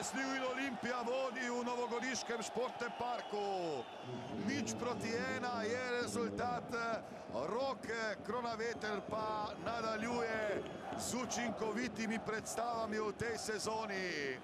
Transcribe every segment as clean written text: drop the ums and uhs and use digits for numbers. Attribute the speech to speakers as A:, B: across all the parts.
A: zanesljiv in Olimpija vodi v novogoriškem športnem parku. 0:1 je rezultat. Rok Kronaveter pa nadaljuje z učinkovitimi predstavami v tej sezoni.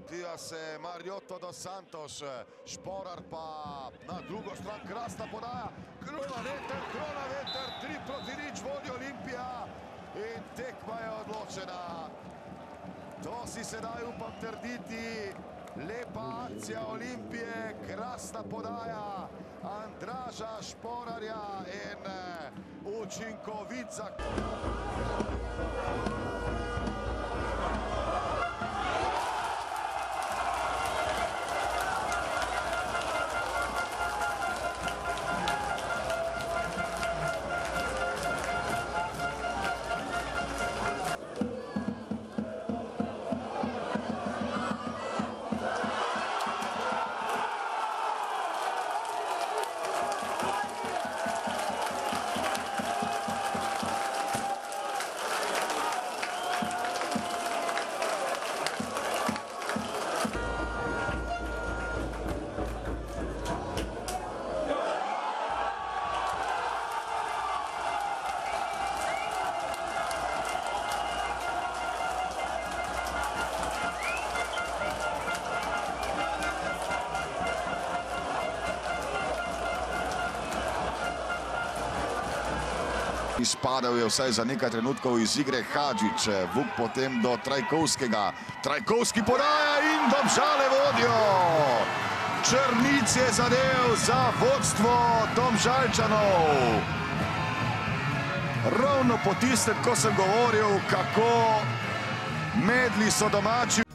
A: Odvija se Mariotto dos Santos, Šporar pa na drugo stran, krasna podaja, Kronaveter, 3:0 vodi Olimpija in tekma je odločena. To si sedaj upam trditi, lepa akcija Olimpije, krasna podaja Andraža Šporarja in učinkovit Izpadel je vsaj za nekaj trenutkov iz igre Hadžić, Vuk potem do Trajkovskega. Trajkovski podaja in Domžale vodijo. Črnic je zadev za vodstvo Domžalčanov. Ravno po tistem, ko sem govoril, kako medli so domači.